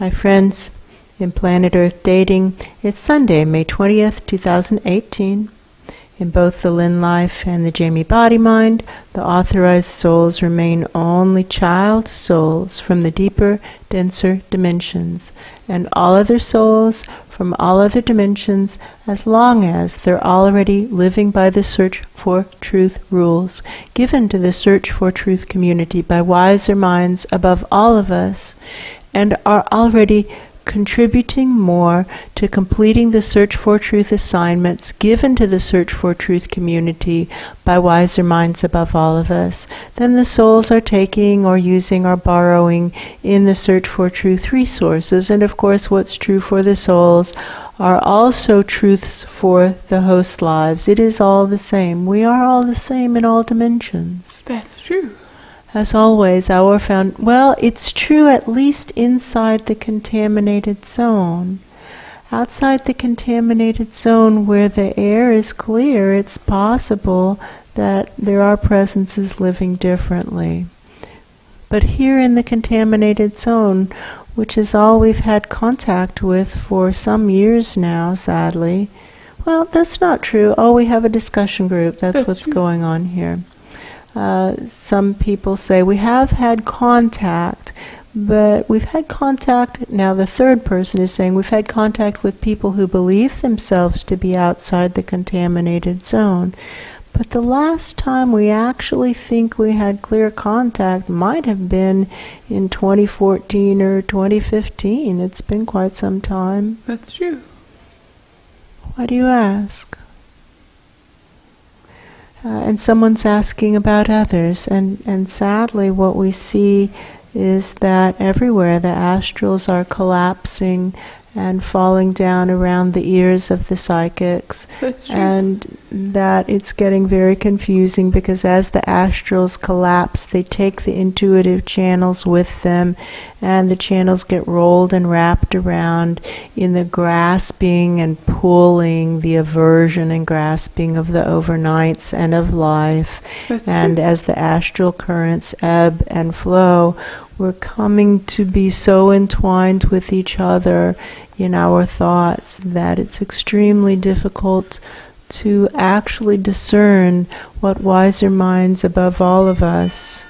Hi friends, in Planet Earth Dating, it's Sunday, May 20th, 2018. In both the Lynn Life and the Jamie Body Mind, the authorized souls remain only child souls from the deeper, denser dimensions, and all other souls from all other dimensions, as long as they're already living by the Search for Truth rules, given to the Search for Truth community by wiser minds above all of us, and are already contributing more to completing the Search for Truth assignments given to the Search for Truth community by wiser minds above all of us than the souls are taking or using or borrowing in the Search for Truth resources. And of course, what's true for the souls are also truths for the host lives. It is all the same. We are all the same in all dimensions. That's true. As always, it's true at least inside the contaminated zone. Outside the contaminated zone where the air is clear, it's possible that there are presences living differently. But here in the contaminated zone, which is all we've had contact with for some years now, sadly, well, that's not true. Oh, we have a discussion group. That's what's true. going on here. Some people say we have had contact, but we've had contact, now the third person is saying we've had contact with people who believe themselves to be outside the contaminated zone. But the last time we actually think we had clear contact might have been in 2014 or 2015. It's been quite some time. That's true. Why do you ask? And someone's asking about others, and sadly what we see is that everywhere the astrals are collapsing and falling down around the ears of the psychics. That's true. And that it's getting very confusing because as the astrals collapse, they take the intuitive channels with them, and the channels get rolled and wrapped around in the grasping and pulling, the aversion and grasping of the overnights and of life. That's and true. As the astral currents ebb and flow, we're coming to be so entwined with each other in our thoughts that it's extremely difficult to actually discern what wiser minds above all of us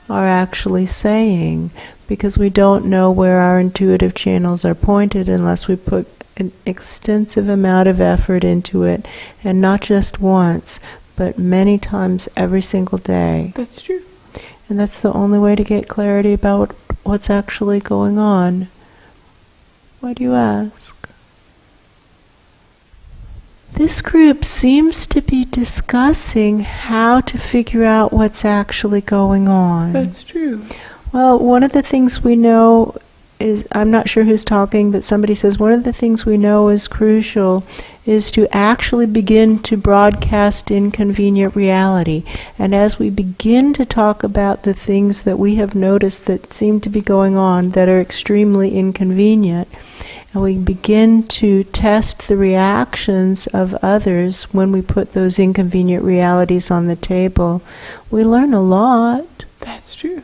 are actually saying, because we don't know where our intuitive channels are pointed unless we put an extensive amount of effort into it, and not just once, but many times every single day. That's true. And that's the only way to get clarity about what's actually going on. Why do you ask? This group seems to be discussing how to figure out what's actually going on. That's true. Well, one of the things we know is, I'm not sure who's talking, but somebody says one of the things we know is crucial is to actually begin to broadcast inconvenient reality. And as we begin to talk about the things that we have noticed that seem to be going on that are extremely inconvenient, and we begin to test the reactions of others when we put those inconvenient realities on the table, we learn a lot. That's true.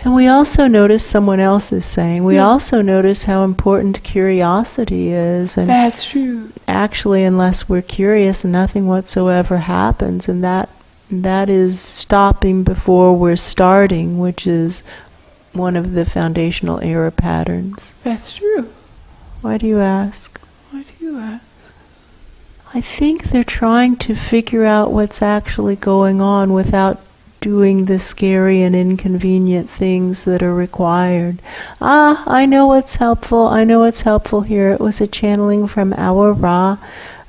And we also notice someone else is saying, we also notice how important curiosity is. And That's true. actually, unless we're curious, nothing whatsoever happens. And that is stopping before we're starting, which is one of the foundational error patterns. That's true. Why do you ask? Why do you ask? I think they're trying to figure out what's actually going on without doing the scary and inconvenient things that are required. I know what's helpful. I know what's helpful here. It was a channeling from our Ra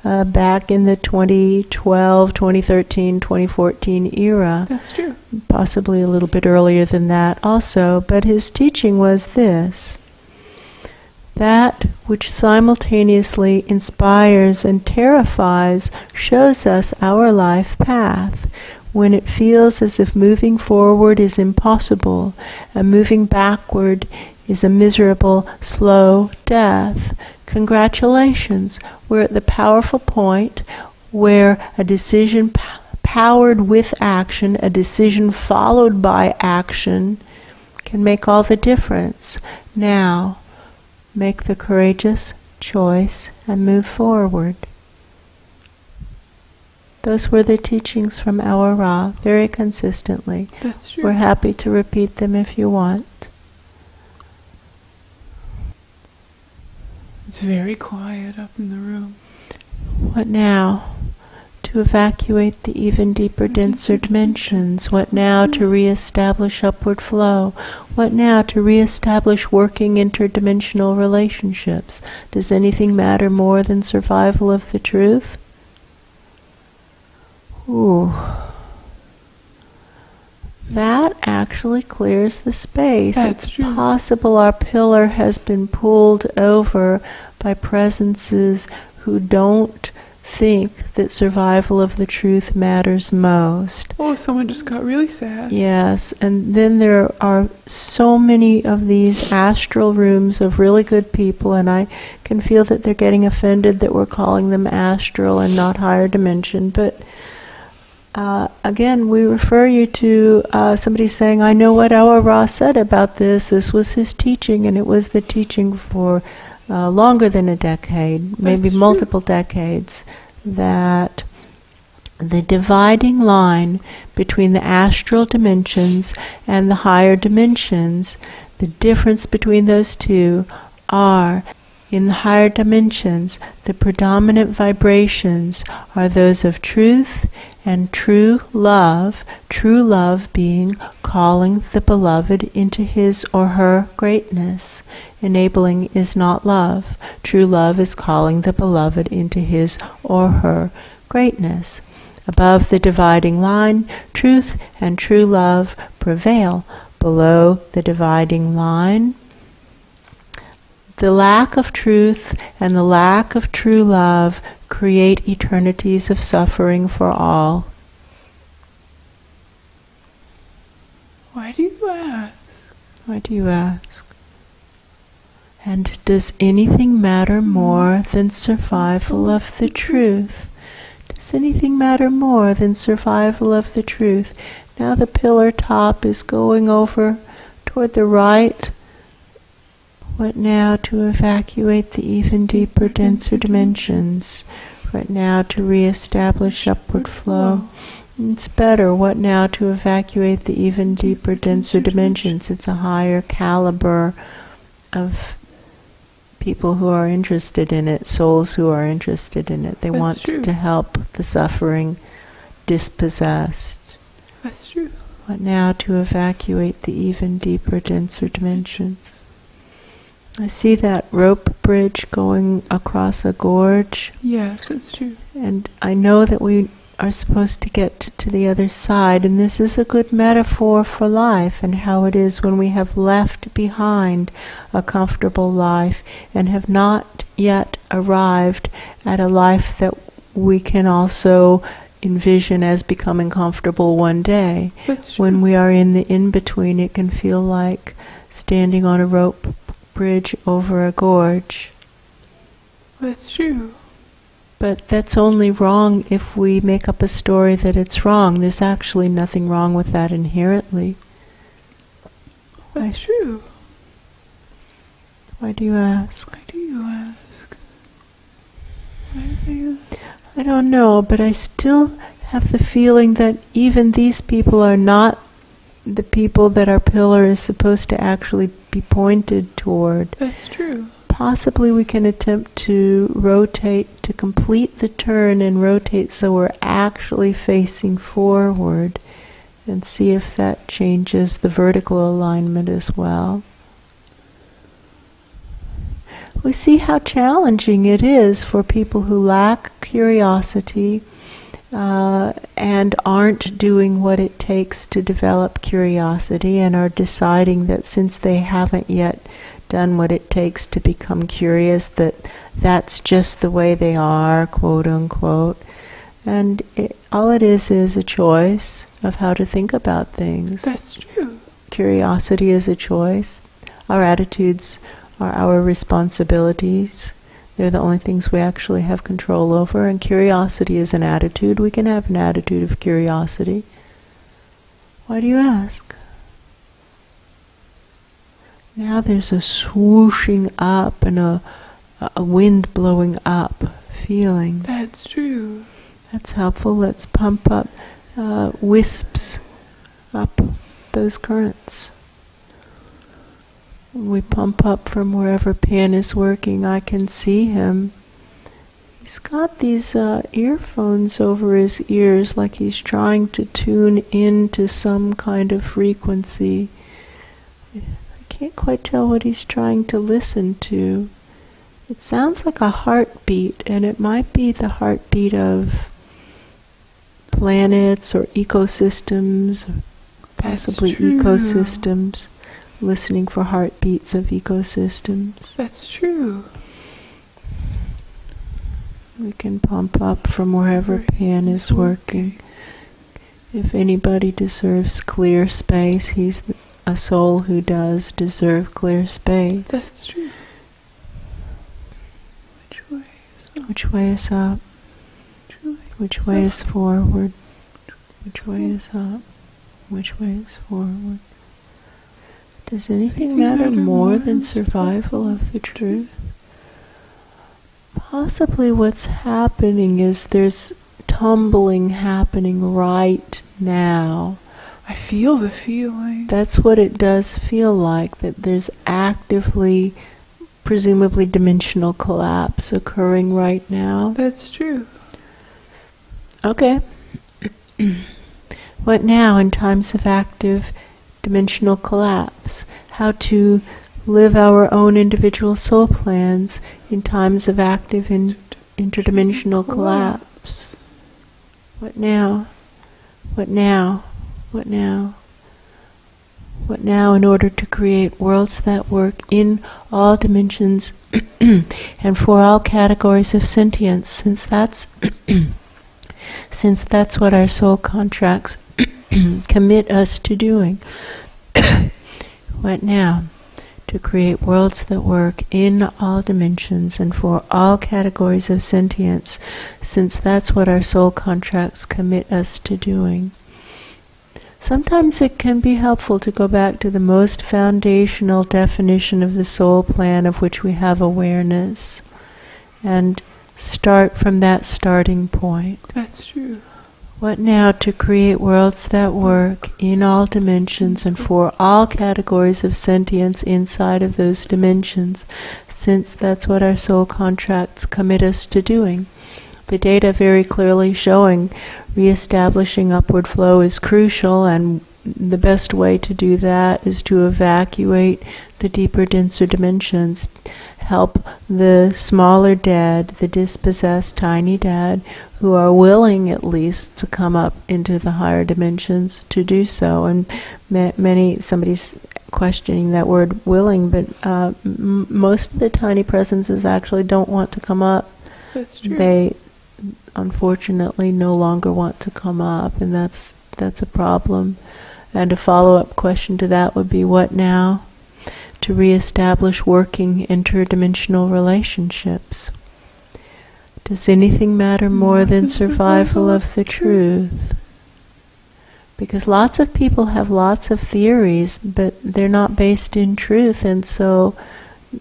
back in the 2012, 2013, 2014 era. That's true. Possibly a little bit earlier than that also. But his teaching was this: that which simultaneously inspires and terrifies shows us our life path. When it feels as if moving forward is impossible, and moving backward is a miserable, slow death, congratulations, we're at the powerful point where a decision powered with action, a decision followed by action, can make all the difference. Now, make the courageous choice and move forward. Those were the teachings from Our Ra, very consistently. That's true. We're happy to repeat them if you want. It's very quiet up in the room. What now? To evacuate the even deeper, denser dimensions. What now? To re-establish upward flow. What now? To re-establish working interdimensional relationships. Does anything matter more than survival of the truth? Ooh. That actually clears the space. That's it's true. possible our pillar has been pulled over by presences who don't think that survival of the truth matters most. Oh, someone just got really sad. Yes, and then there are so many of these astral rooms of really good people, and I can feel that they're getting offended that we're calling them astral and not higher dimension, but again, we refer you to somebody saying, I know what Our Ra said about this. This was his teaching, and it was the teaching for longer than a decade, maybe multiple decades, that the dividing line between the astral dimensions and the higher dimensions, the difference between those two are, in the higher dimensions, the predominant vibrations are those of truth and true love being calling the beloved into his or her greatness. Enabling is not love. True love is calling the beloved into his or her greatness. Above the dividing line, truth and true love prevail. Below the dividing line, the lack of truth and the lack of true love create eternities of suffering for all. Why do you ask? Why do you ask? And does anything matter more than survival of the truth? Does anything matter more than survival of the truth? Now the pillar top is going over toward the right. What now? To evacuate the even deeper, denser dimensions. What now? To re-establish upward flow. It's better. What now? To evacuate the even deeper, denser dimensions. It's a higher caliber of people who are interested in it, souls who are interested in it. They want to help the suffering dispossessed. That's true. What now? To evacuate the even deeper, denser dimensions. I see that rope bridge going across a gorge. Yes, it's true. And I know that we are supposed to get to the other side, and this is a good metaphor for life and how it is when we have left behind a comfortable life and have not yet arrived at a life that we can also envision as becoming comfortable one day. That's true. When we are in the in-between, it can feel like standing on a rope bridge over a gorge. That's true. But that's only wrong if we make up a story that it's wrong. There's actually nothing wrong with that inherently. That's true. Why do you ask? Why do you ask? Why do you ask? I don't know, but I still have the feeling that even these people are not the people that our pillar is supposed to actually be pointed toward. That's true. Possibly we can attempt to rotate, to complete the turn and rotate so we're actually facing forward, and see if that changes the vertical alignment as well. We see how challenging it is for people who lack curiosity and aren't doing what it takes to develop curiosity, and are deciding that since they haven't yet done what it takes to become curious, that that's just the way they are, quote unquote. And all it is a choice of how to think about things. That's true. Curiosity is a choice. Our attitudes are our responsibilities. They're the only things we actually have control over, and curiosity is an attitude. We can have an attitude of curiosity. Why do you ask? Now there's a swooshing up and a wind blowing up feeling. That's true. That's helpful. Let's pump up, wisps up those currents. We pump up from wherever Pan is working. I can see him. He's got these earphones over his ears like he's trying to tune into some kind of frequency. I can't quite tell what he's trying to listen to. It sounds like a heartbeat, and it might be the heartbeat of planets or ecosystems, possibly ecosystems, listening for heartbeats of ecosystems. That's true. We can pump up from wherever Pan is working. If anybody deserves clear space, he's a soul who does deserve clear space. That's true. Which way is up? Which way is up? Which way is forward? Which way is up? Which way is forward? Does anything matter more than survival of the truth? Possibly what's happening is there's tumbling happening right now. I feel the feeling. That's what it does feel like, that there's actively, presumably dimensional collapse occurring right now. That's true. Okay. What now in times of active dimensional collapse? How to live our own individual soul plans in times of active interdimensional collapse. What now? What now? What now? What now in order to create worlds that work in all dimensions and for all categories of sentience, since that's what our soul contracts commit us to doing. What now? To create worlds that work in all dimensions and for all categories of sentience, since that's what our soul contracts commit us to doing. Sometimes it can be helpful to go back to the most foundational definition of the soul plan of which we have awareness and start from that starting point. That's true. What now to create worlds that work in all dimensions and for all categories of sentience inside of those dimensions, since that's what our soul contracts commit us to doing. The data very clearly showing reestablishing upward flow is crucial, and the best way to do that is to evacuate the deeper, denser dimensions, help the smaller dad, the dispossessed tiny dad, who are willing at least to come up into the higher dimensions to do so. And somebody's questioning that word willing, but most of the tiny presences actually don't want to come up. That's true. They unfortunately no longer want to come up, and that's a problem. And a follow-up question to that would be, what now? To reestablish working interdimensional relationships. Does anything matter more than survival of the truth? Because lots of people have lots of theories, but they're not based in truth, and so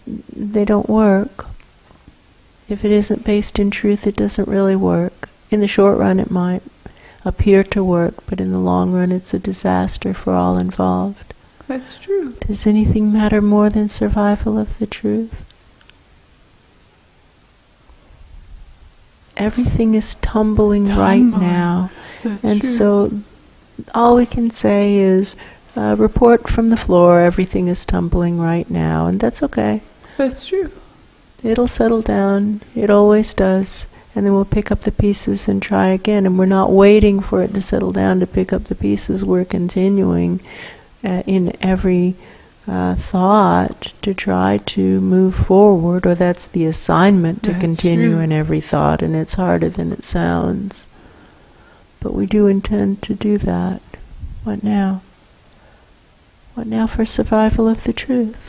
they don't work. If it isn't based in truth, it doesn't really work. In the short run, it might appear to work, but in the long run, it's a disaster for all involved. That's true. Does anything matter more than survival of the truth? Everything is tumbling right now. That's and true. So all we can say is report from the floor, everything is tumbling right now, and that's okay. That's true. It'll settle down, it always does, and then we'll pick up the pieces and try again. And we're not waiting for it to settle down to pick up the pieces, we're continuing in every thought to try to move forward, or that's the assignment, to continue true. In every thought, and it's harder than it sounds. But we do intend to do that. What now? What now for survival of the truth?